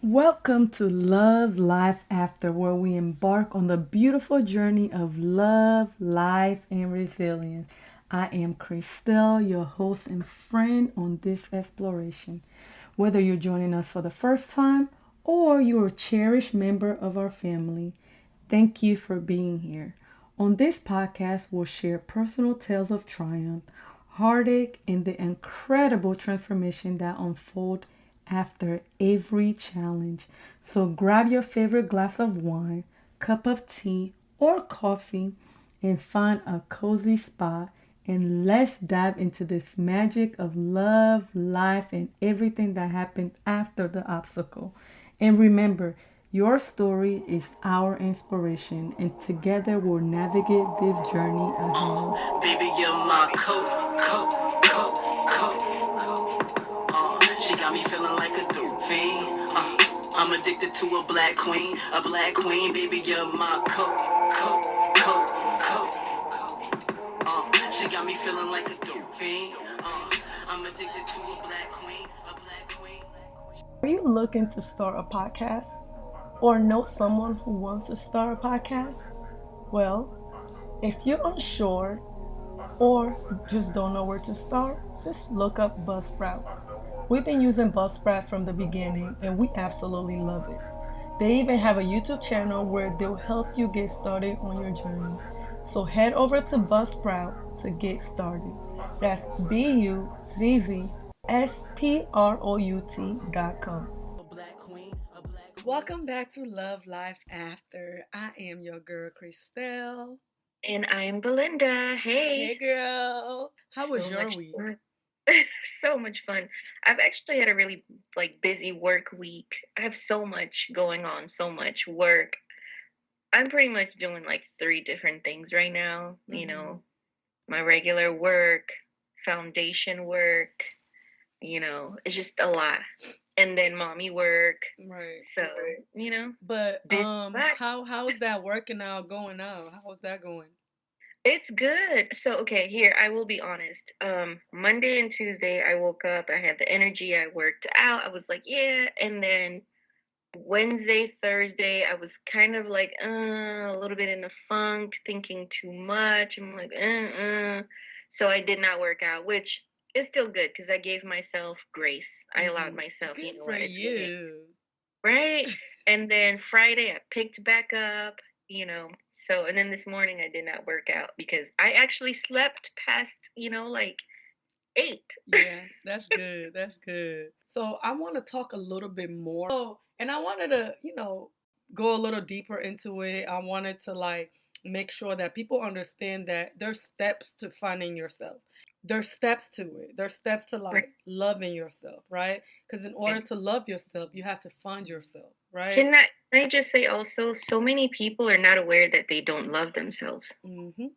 Welcome to Love Life After, where we embark on the beautiful journey of love, life, and resilience. I am Christelle, your host and friend on this exploration. Whether you're joining us for the first time or you're a cherished member of our family, thank you for being here. On this podcast, we'll share personal tales of triumph, heartache, and the incredible transformation that unfold after every challenge. So grab your favorite glass of wine, cup of tea, or coffee and find a cozy spot and let's dive into this magic of love, life, and everything that happens after the obstacle. And remember, your story is our inspiration, and together we'll navigate this journey ahead. Baby, you're my coat. She got me feeling like a dope fiend. I'm addicted to a black queen, Baby, you're my coat. She got me feeling like a dope fiend. I'm addicted to a black queen, Are you looking to start a podcast or know someone who wants to start a podcast? Well, if you're unsure or just don't know where to start, just look up Buzzsprout. We've been using Buzzsprout from the beginning and we absolutely love it. They even have a YouTube channel where they'll help you get started on your journey. So head over to Buzzsprout to get started. That's BUZZSPROUT.com. queen. Welcome back to Love Life After. I am your girl Christelle. And I'm Belinda. Hey Hey. girl. How was So your much week? fun. So much fun. I've actually had a really busy work week. I have so much going on, so much work. I'm pretty much doing like 3 different things right now. My regular work, foundation work, it's just a lot. And then mommy work. Right. So, But this how's that working out going out? How's that going? It's good. So, okay, here, I will be honest. Monday and Tuesday, I woke up, I had the energy, I worked out, I was like, yeah. And then Wednesday, Thursday, I was kind of like, a little bit in the funk, thinking too much. I'm like, So I did not work out, which is still good because I gave myself grace. I allowed myself, Good you know for what, it's really you. right. And then Friday, I picked back up, So, and then this morning, I did not work out because I actually slept past, 8. Yeah, that's good. That's good. So I want to talk a little bit more. And I wanted to, go a little deeper into it. I wanted to make sure that people understand that there's steps to finding yourself. There's steps to it. There's steps to Right. loving yourself, right? Because in order to love yourself, you have to find yourself, right? Can I just say also, so many people are not aware that they don't love themselves. Mhm.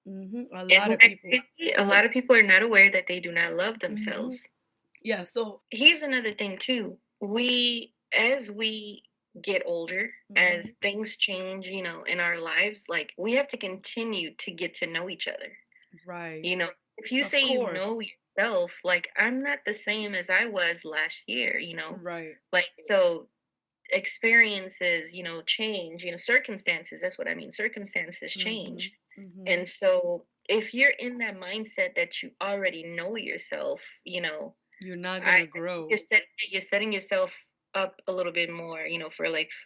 Mhm. A lot of people are not aware that they do not love Mhm. themselves. Yeah. So Here's another thing too. As we get older, as things change, in our lives, we have to continue to get to know each other. right. If you Of say you course. know yourself, I'm not the same as I was last year, Right. So experiences, change, circumstances, that's what I mean. Circumstances change. Mhm. And so if you're in that mindset that you already know yourself, You're not gonna grow. you're setting yourself up a little bit more,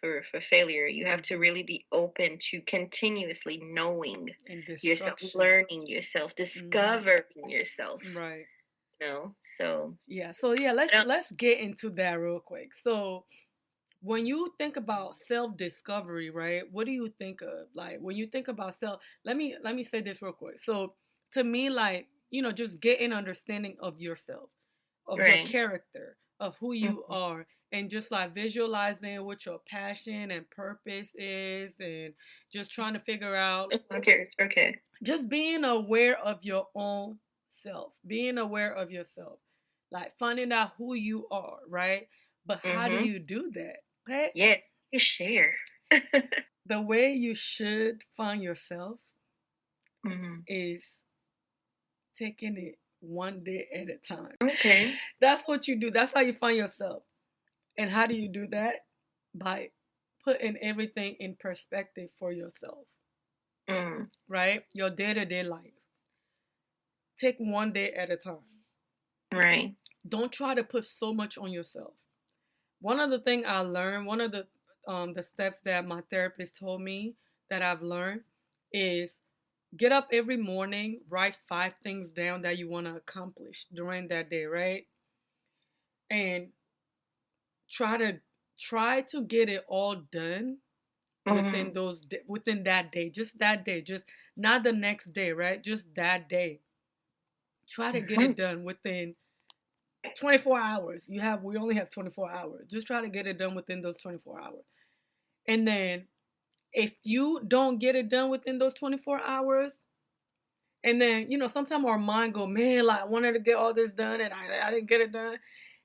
for failure. You have to really be open to continuously knowing And yourself, destruction. learning yourself, discovering yourself. Right. So Yeah. So yeah, let's get into that real quick. So when you think about self-discovery, right? What do you think of? Like when you think about self, let me say this real quick. So to me, just get an understanding of yourself, of your right. character, of who you Mhm. are, and just visualizing what your passion and purpose is, and just trying to figure out, Okay. just being aware of your own self, being aware of yourself, finding out who you are, right? But how do Mm-hmm. you do that? Okay? Yes, you share. The way you should find yourself Mm-hmm. is taking it one day at a time. Okay. That's what you do. That's how you find yourself. And how do you do that? By putting everything in perspective for yourself, Mm. right? Your day-to-day life. Take one day at a time. Right. Don't try to put so much on yourself. One of the things I learned, one of the steps that my therapist told me that I've learned is get up every morning, write 5 things down that you want to accomplish during that day, right? And try to try to get it all done within Mm-hmm. within that day, just that day, just not the next day, right? Just that day. Try to get Mm-hmm. it done within 24 hours. We only have 24 hours. Just try to get it done within those 24 hours. And then if you don't get it done within those 24 hours, and then, sometimes our mind go, man, like I wanted to get all this done and I didn't get it done.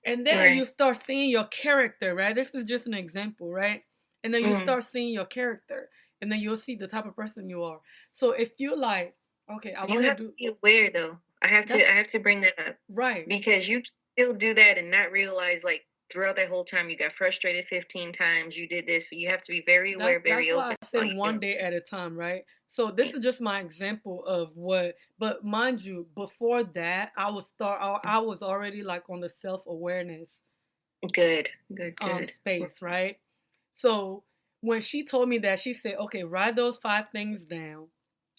And then you Right. start seeing your character, right? This is just an example, right? And then you Mm. start seeing your character, and then you'll see the type of person you are. So if you're like, okay, I You want to have to do be aware though. I have to that's I have to bring that up right. because you can still do that and not realize like throughout that whole time you got frustrated 15 times, you did this. So you have to be very That's aware, that's very why open I while say you're one doing day at a time, right? So this it. is just my example of what. But mind you, before that, I was already like on the self awareness Good, good, good. space, right? So when she told me that, she said, okay, write those 5 things down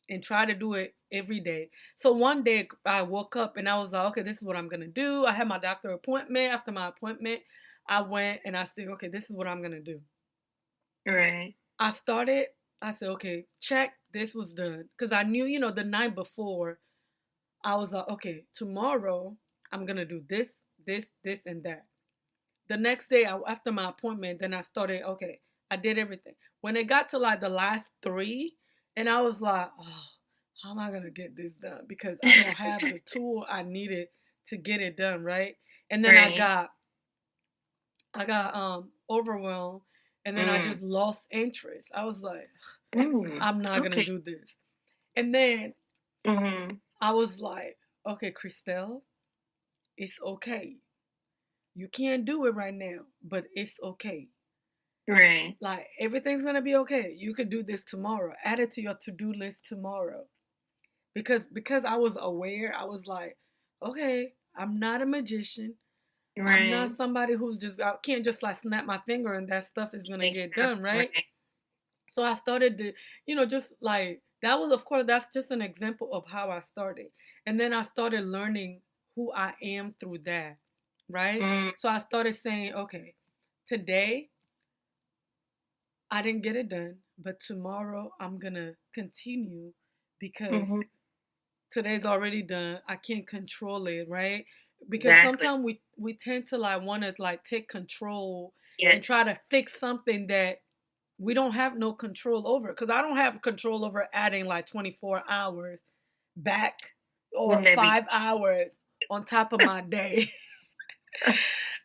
and try to do it every day. So one day I woke up and I was like, okay, this is what I'm gonna do. I had my doctor appointment. After my appointment, I went and I said, okay, this is what I'm gonna do. Right. I started, I said, okay, check, this was done. Because I knew, the night before, I was like, okay, tomorrow I'm gonna do this, this, and that. The next day, after my appointment, then I started, okay, I did everything. When it got to like the last 3, and I was like, oh, how am I gonna get this done? Because I don't have the tool I needed to get it done, right? And then Right. I got overwhelmed, and then I Mm. just lost interest. I was like, Mm. I'm not gonna Okay. do this. And then Mm-hmm. I was like, okay, Christelle, it's okay. You can't do it right now, but it's okay. Right. Like everything's gonna be okay. You could do this tomorrow. Add it to your to-do list tomorrow. Because I was aware, I was like, okay, I'm not a magician. I'm Right. not somebody who's I can't just like snap my finger and that stuff is gonna Makes get sense. done, right? Right. So I started to, just like that was, of course, that's just an example of how I started. And then I started learning who I am through that, right? Mm. So I started saying, okay, today I didn't get it done, but tomorrow I'm gonna continue because Mm-hmm. today's already done. I can't control it, right? Because Exactly. sometimes we tend to like want to like take control and try Yes. to fix something that we don't have no control over. Because I don't have control over adding like 24 hours back or Wouldn't that be 5 hours on top of my day.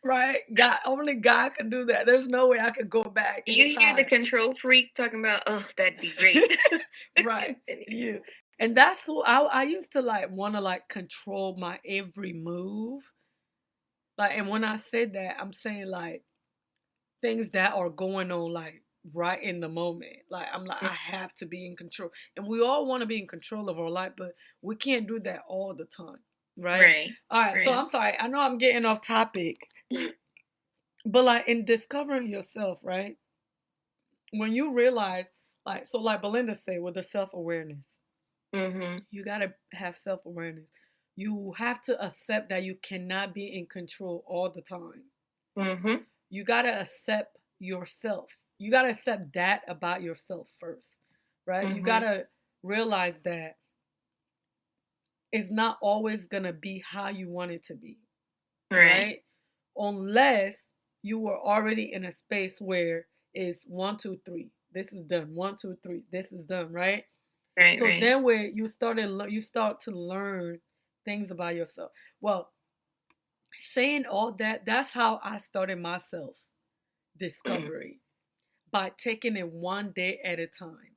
Right? God, only God can do that. There's no way I could go back in you hear the time. control freak talking about, oh, that'd be great. Right. Continue. You. And that's who I used to like want to like control my every move. Like, and when I said that, I'm saying like things that are going on like right in the moment. Like I'm like Mm. I have to be in control. And we all want to be in control of our life, but we can't do that all the time. Right? Right. All right, so Right. I'm sorry. I know I'm getting off topic. But like in discovering yourself, right? When you realize like so like Belinda said with the self-awareness, Mm-hmm. you gotta have self-awareness. You have to accept that you cannot be in control all the time. Mm-hmm. You gotta accept yourself. You gotta accept that about yourself first, right? You Mm-hmm. gotta realize that it's not always gonna be how you want it to be, Right. right? Unless you were already in a space where it's 1, 2, 3, this is done. 1, 2, 3, this is done, right? Right. So Right. then where you start to learn things about yourself. Well, saying all that, that's how I started my self discovery by taking it one day at a time.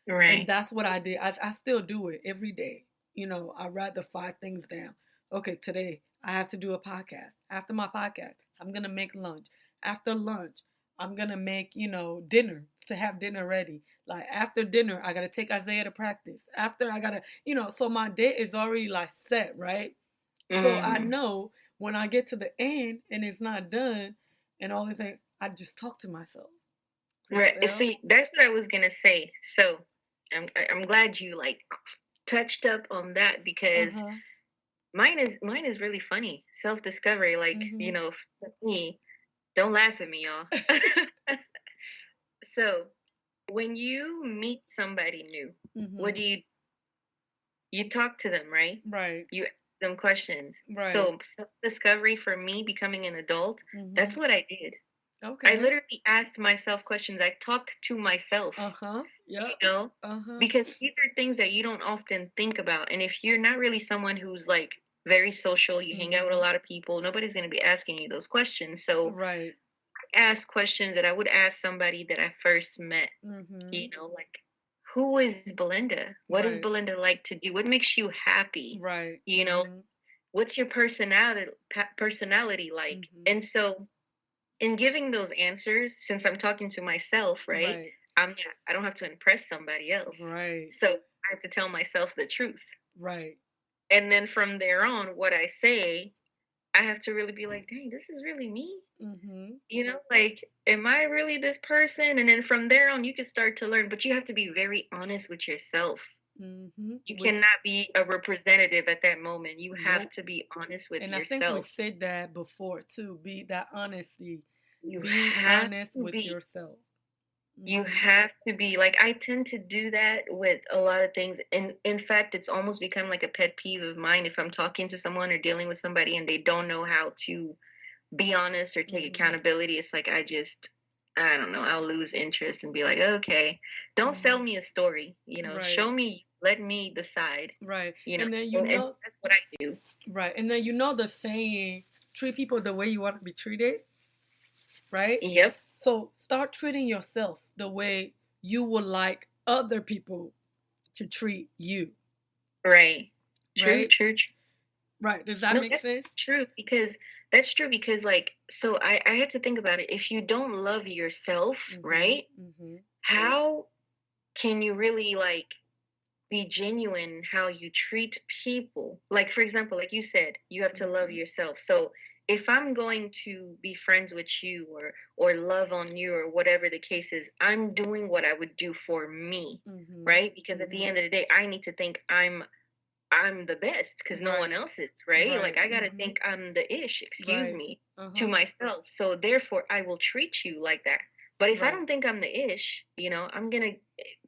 And Right. that's what I did. I still do it every day. I write the 5 things down. Okay, today I have to do a podcast. After my podcast, I'm going to make lunch. after lunch, I'm gonna make, dinner to have dinner ready. Like after dinner, I gotta take Isaiah to practice. After I gotta, so my day is already like set, right? So I Mm. know when I get to the end and it's not done and all these things, I just talk to myself. Right. Christelle? See, that's what I was gonna say. So I'm glad you like touched up on that because Uh-huh. mine is really funny. Self-discovery, like, Mm-hmm. for me, don't laugh at me, y'all. So when you meet somebody new, what Mm-hmm. do you talk to them, right? Right. You ask them questions. Right. So self-discovery for me becoming an adult, Mm-hmm. that's what I did. I Okay. literally asked myself questions. I talked to myself, Uh-huh. you Yep. know, Uh-huh. because these are things that you don't often think about. And if you're not really someone who's like very social, you hang out with a Mm-hmm. lot of people, nobody's going to be asking you those questions. So Right. I asked questions that I would ask somebody that I first met, Mm-hmm. like, who is Belinda? What is Right. Belinda like to do? What makes you happy? Right. You know, Mm-hmm. what's your personality like? Mm-hmm. And so in giving those answers, since I'm talking to myself, right? Right. I don't have to impress somebody else. Right. So I have to tell myself the truth. Right. And then from there on, what I say, I have to really be like, dang, this is really me. Mm-hmm. Like, am I really this person? And then from there on, you can start to learn, but you have to be very honest with yourself. Mm-hmm. You Which cannot be a representative at that moment. You have nope. to be honest with And I think we yourself. said that before too. Be that honesty. You Being have honest to with be. yourself. You Mm-hmm. have to be like, I tend to do that with a lot of things. And in fact, it's almost become like a pet peeve of mine if I'm talking to someone or dealing with somebody and they don't know how to be honest or take Mm-hmm. accountability. It's like I don't know, I'll lose interest and be like, okay, don't sell Mm-hmm. me a story, Right. show me, let me decide, Right. you know. And then And so that's what I do. right. And then the saying, treat people the way you want to be treated, right? Yep. So start treating yourself the way you would like other people to treat you, Right. True, right? true, true. Right. Does that No, make that's sense? true because like, so I had to think about it. If you don't love yourself, Mm-hmm. right, Mm-hmm. how can you really like be genuine how you treat people? Like, for example, like you said, you have to love Mm-hmm. yourself. So if I'm going to be friends with you or love on you or whatever the case is, I'm doing what I would do for me, Mm-hmm. right? Because at the Mm-hmm. end of the day, I need to think I'm the best because no one Right. else is, right? Like Right. I gotta Mm-hmm. think I'm the ish, excuse Right. me, to Uh-huh. myself. So therefore I will treat you like that. But if I Right. don't think I'm the ish, I'm gonna,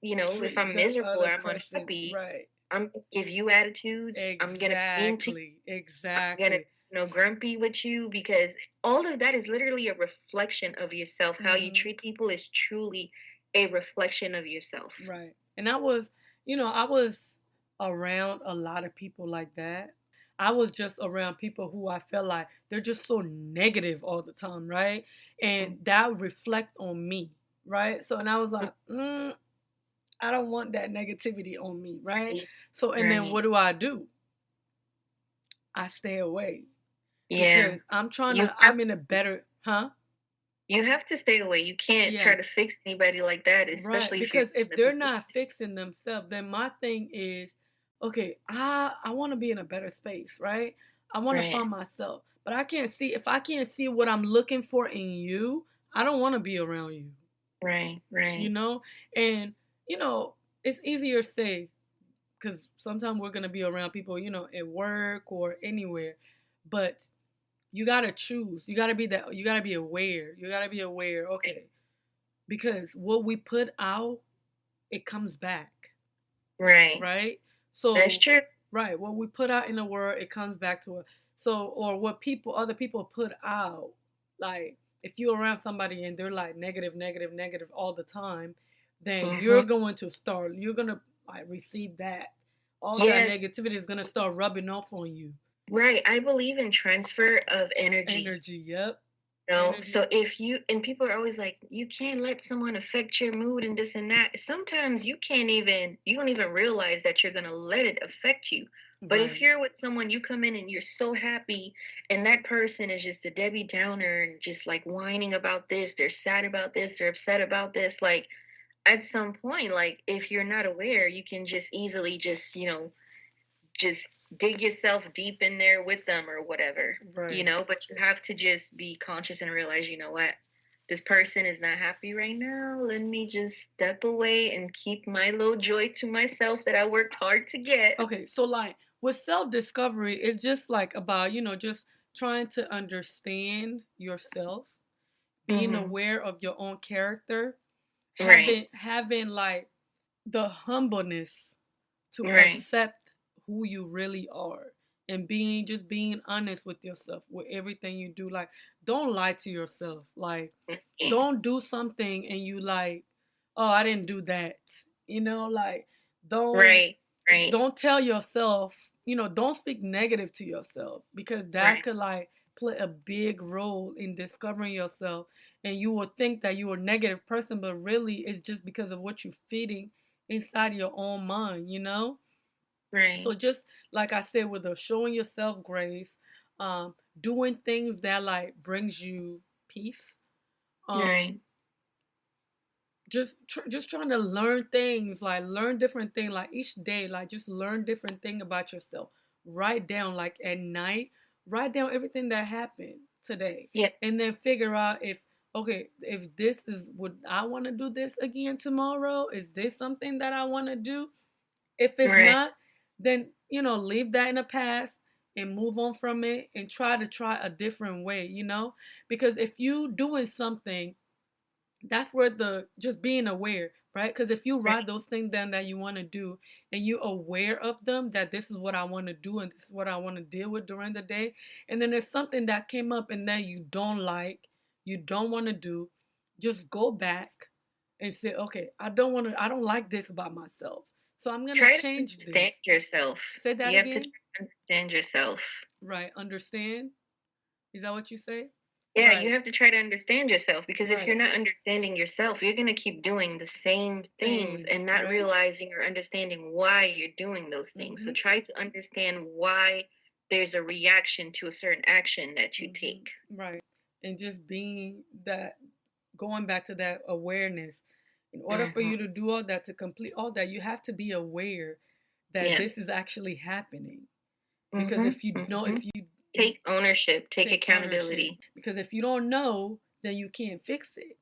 if Treat I'm the miserable other or I'm person unhappy, right. I'm gonna give you attitudes. I'm gonna be mean to you. Exactly. I'm gonna, Exactly. grumpy with you because all of that is literally a reflection of yourself. How you Mm-hmm. treat people is truly a reflection of yourself. Right. And I was around a lot of people like that. I was just around people who I felt like they're just so negative all the time, right? And that would reflect on me, right? So, and I was like, I don't want that negativity on me, right? Right. So, and then Right. what do? I stay away Yeah. because You have I'm in a better, huh? You have to stay away. You can't try Yeah. to fix anybody like that, Right, especially if you're because if in a they're position. not fixing themselves, then my thing is, okay, I want to be in a better space, right? I want to Right, find myself, but I can't see what I'm looking for in you, I don't want to be around you, right, you right. know? And you know, it's easier to say because sometimes we're gonna be around people, at work or anywhere, but you gotta choose. You gotta be that. You gotta be aware. You gotta be aware. Okay, because what we put out it comes back, Right. right? That's So, true. right, what we put out in the world, it comes back to us. So, or what other people put out, like if you're around somebody and they're like negative, negative, negative all the time, then Hmm. you're gonna like receive that. All that Yes, negativity is gonna start rubbing off on you. right. I believe in transfer of energy. Energy, yep. So Energy, if you and people are always like, you can't let someone affect your mood and this and that. Sometimes you don't even realize that you're gonna let it affect you. But if Right. you're with someone, you come in and you're so happy, and that person is just a Debbie Downer and just like whining about this, they're sad about this, they're upset about this. Like at some point, like if you're not aware, you can just easily just, just dig yourself deep in there with them or whatever, Right. but you have to just be conscious and realize, you know what? This person is not happy right now. Let me just step away and keep my little joy to myself that I worked hard to get. Okay, so like with self-discovery, it's just like about, just trying to understand yourself, being Hmm. aware of your own character, Right, having like the humbleness to right. accept who you really are, and being honest with yourself with everything you do. Like, don't lie to yourself. Like, Mhm. don't do something and you like, oh, I didn't do that. Like, don't Right, right, don't tell yourself, don't speak negative to yourself, because that right, could like play a big role in discovering yourself. And you will think that you're a negative person, but really it's just because of what you're feeding inside your own mind. So right, just like I said, with the showing yourself grace, doing things that like brings you peace, right. um, just trying to learn things, like learn different things, like each day, like just learn different thing about yourself. Write down, like at night, write down everything that happened today, Yeah, and then figure out if, okay, if this is, would I want to do this again tomorrow? Is this something that I want to do? If it's right. not, then leave that in the past and move on from it and try a different way. Because if you doing something, that's where the just being aware, right? Because if you Right. write those things down that you want to do, and you're aware of them, that this is what I want to do and this is what I want to deal with during the day, and then there's something that came up and that you don't like, you don't want to do, just go back and say, okay, I don't like this about myself, so I'm gonna Try to change this. understand yourself. Say that You have to try again. to understand yourself. Right, understand. Is that what you say? Yeah, you Right. have to try to understand yourself because if you're Right. not understanding yourself, you're going to keep doing the same things Thing. and not Right. realizing or understanding why you're doing those things. So Mm-hmm. try to understand why there's a reaction to a certain action that you take. Right. And just being that, going back to that awareness. In order for Hmm. you to do all that, to complete all that, you have to be aware that Yeah. this is actually happening. Because Hmm. if you know, Hmm. if you Take ownership, take take ownership, accountability. because if you don't know, then you can't fix it,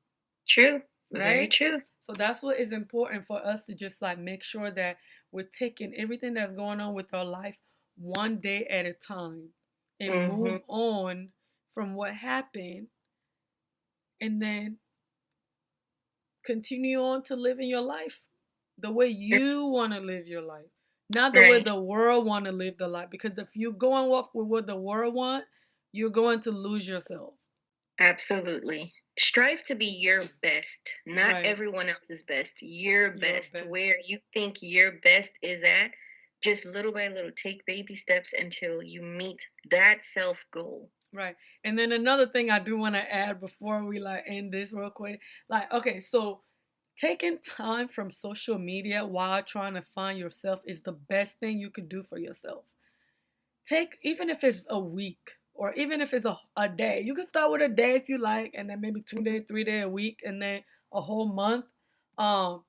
True. Very right? true. So that's what is important for us to just like make sure that we're taking everything that's going on with our life one day at a time and Hmm. move on from what happened, and then continue on to living your life the way you want to live your life, not the way Right. the world want to live the life. Because if you're going off with what the world want, you're going to lose yourself. Absolutely. Strive to be your best, not Right. everyone else's best, your Your best. best. Where you think your best is at, just little by little, take baby steps until you meet that self goal. Right. And then another thing I do want to add before we like end this real quick, like, okay, so taking time from social media while trying to find yourself is the best thing you could do for yourself. Take, even if it's a week or even if it's a day, you can start with a day if you like, and then maybe 2 day, 3 day a week, and then a whole month. um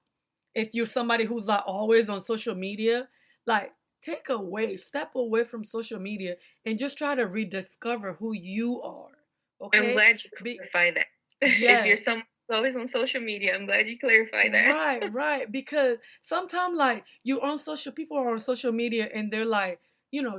if you're somebody who's like always on social media, like, step away from social media and just try to rediscover who you are. I'm Okay. glad you Be clarified that. If you're Yes. someone who's always on social media, I'm glad you clarified that. Right, right. Because sometimes, like, people are on social media and they're like,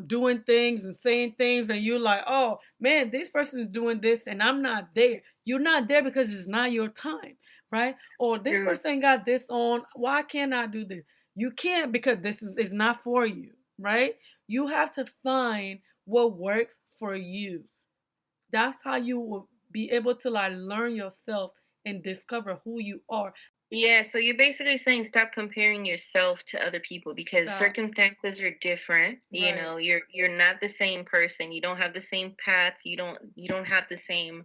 doing things and saying things, and you're like, oh man, this person is doing this and I'm not there. You're not there because it's not your time, right? Or this True. person got this on. Why can't I do this? You can't, because this is not for you, right? You have to find what works for you. That's how you will be able to like learn yourself and discover who you are. Yeah, so you're basically saying stop comparing yourself to other people because Stop. circumstances are different. Right, You're not the same person. You don't have the same path. You don't have the same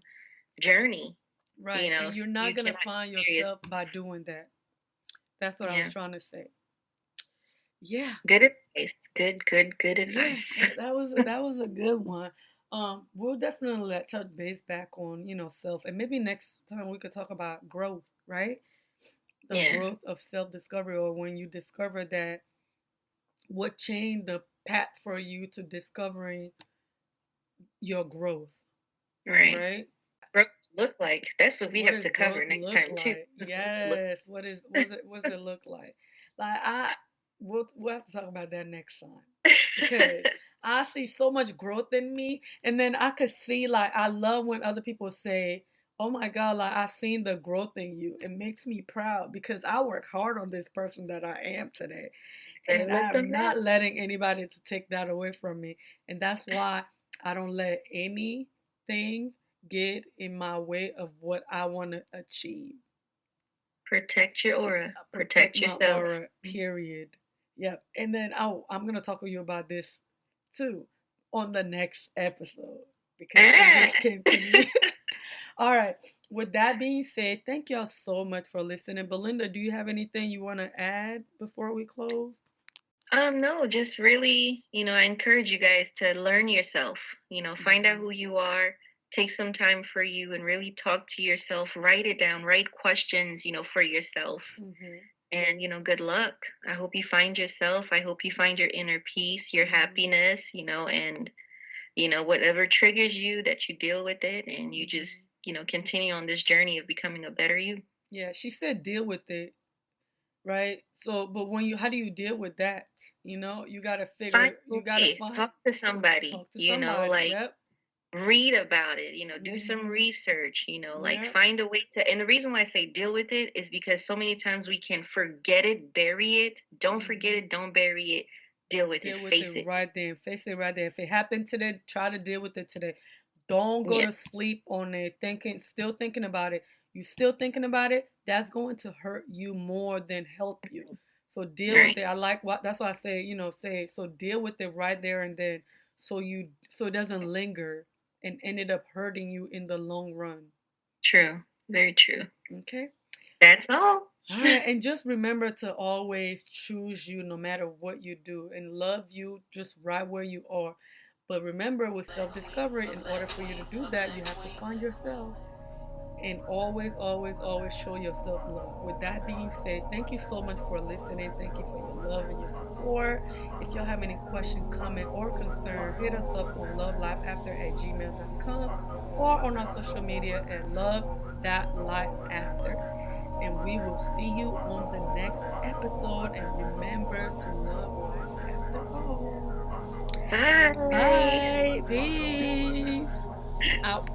journey. right. And So you're not you gonna cannot find compare yourself. yourself by doing that. That's what I was Yeah. trying to say. Yeah. Good advice. Good Yeah, advice. that was a good one. We'll definitely let touch base back on, self, and maybe next time we could talk about growth, right? The Yeah, growth of self discovery, or when you discover that, what changed the path for you to discovering your growth, right. right? Growth look like? That's what we What have does to cover growth next look time too. like? Look. Yes. What does it look like? Like we'll have to talk about that next time because I see so much growth in me, and then I could see, like, I love when other people say, "Oh my God, like I've seen the growth in you." It makes me proud because I work hard on this person that I am today, Better and let I them am know. not letting anybody to take that away from me. And that's why I don't let anything get in my way of what I want to achieve. Protect your aura. Protect Protect my yourself. aura, period. Yep. And then, oh, I'm going to talk to you about this too on the next episode because it Ah. just came to me. All right. With that being said, thank y'all so much for listening. Belinda, do you have anything you want to add before we close? No, just really, I encourage you guys to learn yourself, find out Mm-hmm. who you are, take some time for you and really talk to yourself, write it down, write questions, for yourself. Mm-hmm. And, good luck. I hope you find yourself. I hope you find your inner peace, your Mm-hmm. happiness, and, whatever triggers you, that you deal with it and you just, Mm-hmm. continue on this journey of becoming a better you. Yeah, she said deal with it, right? So, but when you, how do you deal with that? You gotta Find figure, a you gotta way, find, talk to somebody, talk to somebody. like Yep. read about it, do some Mm-hmm. research, like Yep. find a way to. And the reason why I say deal with it is because so many times we can forget it, bury it. Don't forget Mm-hmm. it, don't bury it. Deal with it, Deal with it face it. right there. Face it right there. If it happened today, try to deal with it today. Don't go Yeah, to sleep on it thinking, still thinking about it. You still thinking about it, that's going to hurt you more than help you. So deal with right. it. I like what that's why I say, say so deal with it right there and then so it doesn't linger and ended up hurting you in the long run. True, very true. Okay? That's all. All right, and just remember to always choose you no matter what you do and love you just right where you are. But remember, with self discovery, in order for you to do that, you have to find yourself and always, always, always show yourself love. With that being said, thank you so much for listening. Thank you for your love and your support. If y'all have any question, comment, or concern, hit us up on lovelifeafter@gmail.com or on our social media at love.lifeafter. And we will see you on the next episode. And remember to love life after all. Bye. Bye. Peace. Out.